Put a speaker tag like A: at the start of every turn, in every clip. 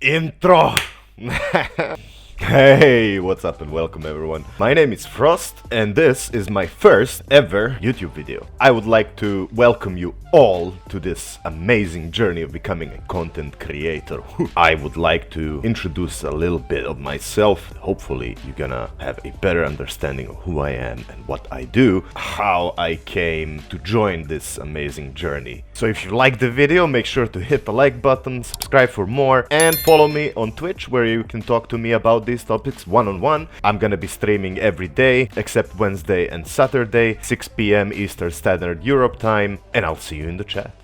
A: Intro! Hey, what's up and welcome everyone. My name is Frost and this is my first ever YouTube video. I would like to welcome you all to this amazing journey of becoming a content creator. I would like to introduce a little bit of myself. Hopefully you're gonna have a better understanding of who I am and what I do, how I came to join this amazing journey. So if you like the video, make sure to hit the like button, subscribe for more, and follow me on Twitch where you can talk to me about these topics one-on-one. I'm gonna be streaming every day except Wednesday and Saturday, 6 p.m. Eastern Standard Europe time, and I'll see you in the chat.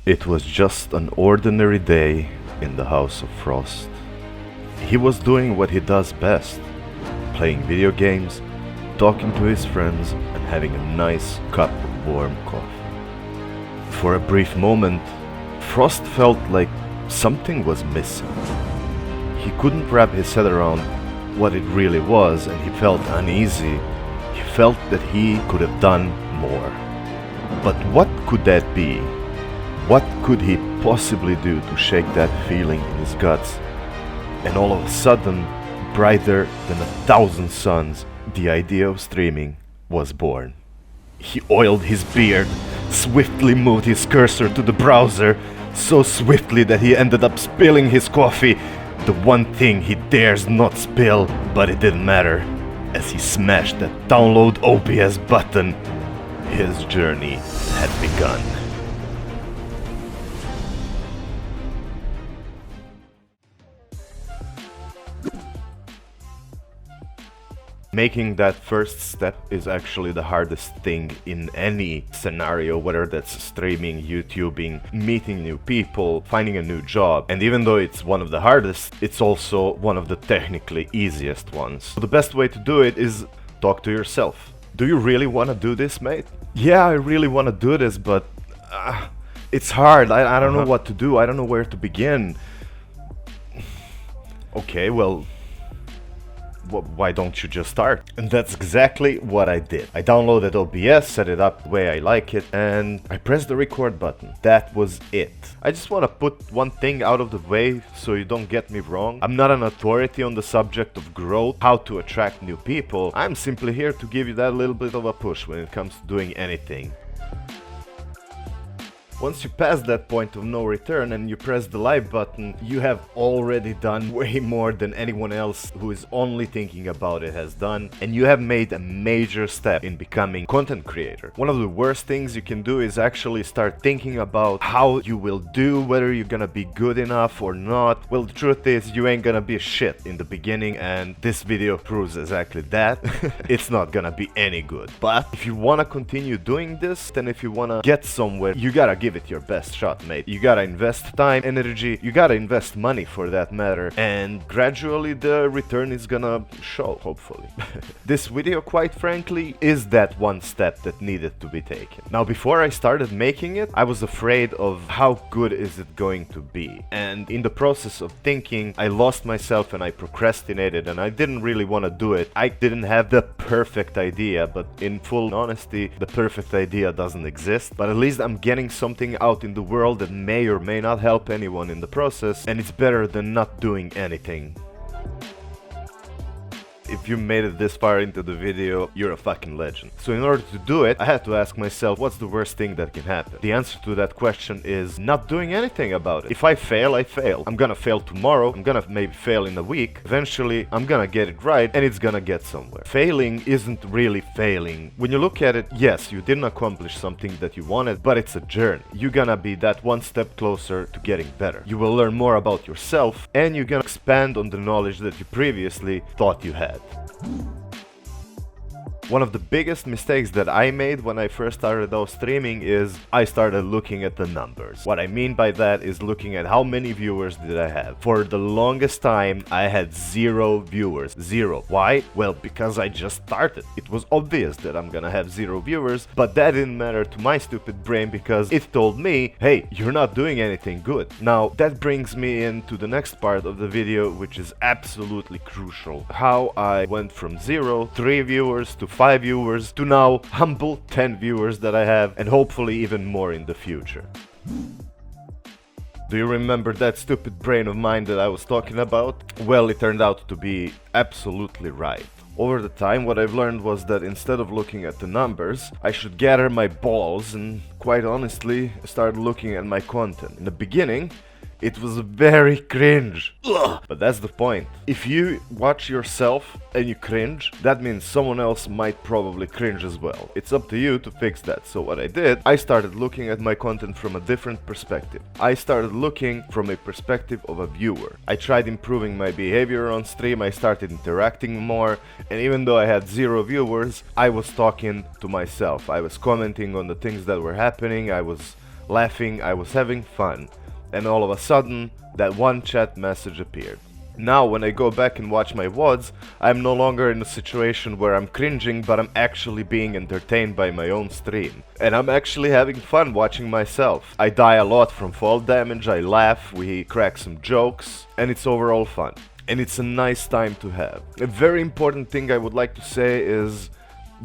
A: It was just an ordinary day in the house of Frost. He was doing what he does best, playing video games, talking to his friends, and having a nice cup of warm coffee. For a brief moment, Frost felt like something was missing. He couldn't wrap his head around what it really was, and he felt uneasy. He felt that he could have done more. But what could that be? What could he possibly do to shake that feeling in his guts? And all of a sudden, brighter than 1,000 suns, the idea of streaming was born. He oiled his beard, swiftly moved his cursor to the browser, so swiftly that he ended up spilling his coffee, the one thing he dares not spill, but it didn't matter. As he smashed that download OBS button, his journey had begun. Making that first step is actually the hardest thing in any scenario, whether that's streaming, YouTubing, meeting new people, finding a new job. And even though it's one of the hardest, it's also one of the technically easiest ones. So the best way to do it is talk to yourself. Do you really want to do this, mate? Yeah, I really want to do this, but it's hard. I don't know what to do. I don't know where to begin. Okay, well, why don't you just start? And that's exactly what I did. I downloaded OBS, set it up the way I like it, and I pressed the record button. That was it. I just want to put one thing out of the way so you don't get me wrong. I'm not an authority on the subject of growth, how to attract new people. I'm simply here to give you that little bit of a push when it comes to doing anything. Once you pass that point of no return and you press the like button, you have already done way more than anyone else who is only thinking about it has done, and you have made a major step in becoming a content creator. One of the worst things you can do is actually start thinking about how you will do, whether you're gonna be good enough or not. Well, the truth is you ain't gonna be shit in the beginning, and this video proves exactly that. It's not gonna be any good. But if you wanna continue doing this, then if you wanna get somewhere, you gotta give it your best shot, mate. You gotta invest time, energy, you gotta invest money for that matter, and gradually the return is gonna show, hopefully. This video, quite frankly, is that one step that needed to be taken. Now, before I started making it, I was afraid of how good is it going to be, and in the process of thinking, I lost myself and I procrastinated, and I didn't really want to do it. I didn't have the perfect idea, but in full honesty, the perfect idea doesn't exist, but at least I'm getting something out in the world that may or may not help anyone in the process, and it's better than not doing anything. If you made it this far into the video, you're a fucking legend. So in order to do it, I had to ask myself, what's the worst thing that can happen? The answer to that question is not doing anything about it. If I fail, I fail. I'm gonna fail tomorrow, I'm gonna maybe fail in a week. Eventually, I'm gonna get it right, and it's gonna get somewhere. Failing isn't really failing. When you look at it, yes, you didn't accomplish something that you wanted, but it's a journey. You're gonna be that one step closer to getting better. You will learn more about yourself, and you're gonna expand on the knowledge that you previously thought you had. One of the biggest mistakes that I made when I first started out streaming is I started looking at the numbers. What I mean by that is looking at how many viewers did I have. For the longest time, I had 0 viewers. 0. Why? Well, because I just started. It was obvious that I'm gonna have 0 viewers, but that didn't matter to my stupid brain because it told me, hey, you're not doing anything good. Now, that brings me into the next part of the video, which is absolutely crucial. How I went from 0, 3 viewers to 5 viewers to now humble 10 viewers that I have, and hopefully even more in the future. Do you remember that stupid brain of mine that I was talking about? Well, it turned out to be absolutely right. Over the time, what I've learned was that instead of looking at the numbers, I should gather my balls and, quite honestly, start looking at my content. In the beginning, it was very cringe. Ugh. But that's the point. If you watch yourself and you cringe, that means someone else might probably cringe as well. It's up to you to fix that. So what I did, I started looking at my content from a different perspective. I started looking from a perspective of a viewer. I tried improving my behavior on stream, I started interacting more, and even though I had 0 viewers, I was talking to myself. I was commenting on the things that were happening, I was laughing, I was having fun. And all of a sudden, that one chat message appeared. Now, when I go back and watch my VODs, I'm no longer in a situation where I'm cringing, but I'm actually being entertained by my own stream. And I'm actually having fun watching myself. I die a lot from fall damage, I laugh, we crack some jokes, and it's overall fun. And it's a nice time to have. A very important thing I would like to say is,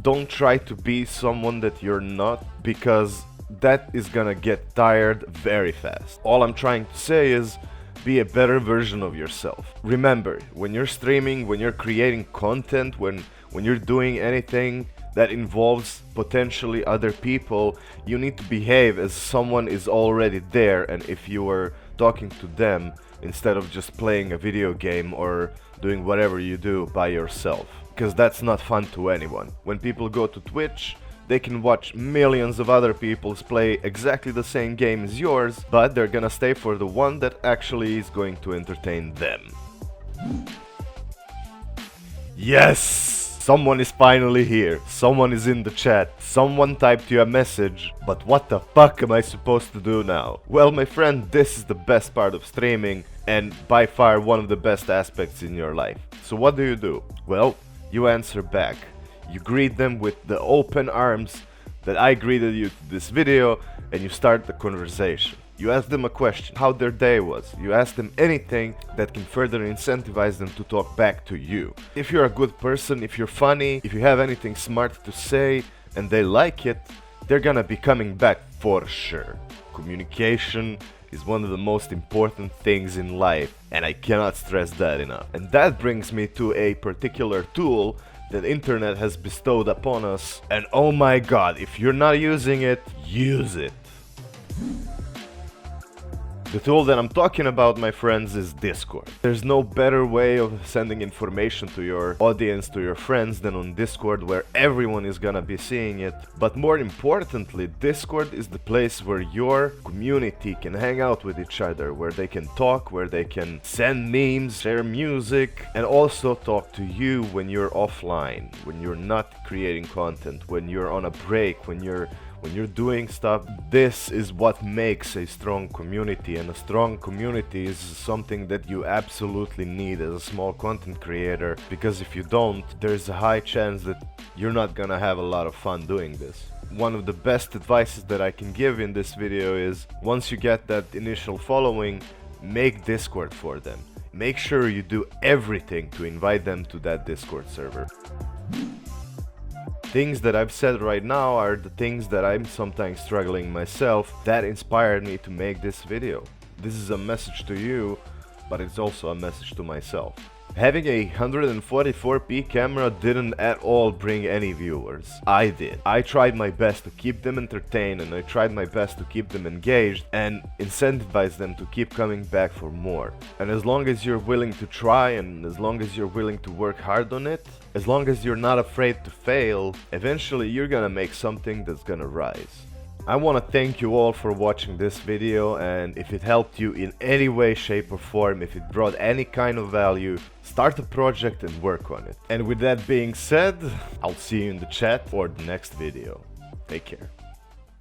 A: don't try to be someone that you're not, because that is gonna get tired very fast. All I'm trying to say is, be a better version of yourself. Remember, when you're streaming, when you're creating content, when you're doing anything that involves potentially other people, you need to behave as someone is already there, and if you were talking to them instead of just playing a video game or doing whatever you do by yourself. Because that's not fun to anyone. When people go to Twitch, they can watch millions of other people play exactly the same game as yours, but they're gonna stay for the one that actually is going to entertain them. Yes! Someone is finally here. Someone is in the chat. Someone typed you a message. But what the fuck am I supposed to do now? Well, my friend, this is the best part of streaming, and by far one of the best aspects in your life. So what do? Well, you answer back. You greet them with the open arms that I greeted you to this video, and you start the conversation. You ask them a question, how their day was. You ask them anything that can further incentivize them to talk back to you. If you're a good person, if you're funny, if you have anything smart to say, and they like it, they're gonna be coming back for sure. Communication is one of the most important things in life, and I cannot stress that enough. And that brings me to a particular tool that internet has bestowed upon us, and oh my god, if you're not using it, use it. The tool that I'm talking about, my friends, is Discord. There's no better way of sending information to your audience, to your friends, than on Discord, where everyone is gonna be seeing it. But more importantly, Discord is the place where your community can hang out with each other, where they can talk, where they can send memes, share music, and also talk to you when you're offline, when you're not creating content, when you're on a break, when you're doing stuff. This is what makes a strong community, and a strong community is something that you absolutely need as a small content creator, because if you don't, there's a high chance that you're not gonna have a lot of fun doing this. One of the best advices that I can give in this video is, once you get that initial following, make Discord for them. Make sure you do everything to invite them to that Discord server. Things that I've said right now are the things that I'm sometimes struggling myself that inspired me to make this video. This is a message to you, but it's also a message to myself. Having a 144p camera didn't at all bring any viewers. I did. I tried my best to keep them entertained, and I tried my best to keep them engaged and incentivize them to keep coming back for more. And as long as you're willing to try, and as long as you're willing to work hard on it, as long as you're not afraid to fail, eventually you're gonna make something that's gonna rise. I want to thank you all for watching this video, and if it helped you in any way, shape or form, if it brought any kind of value, start a project and work on it. And with that being said, I'll see you in the chat or the next video. Take care.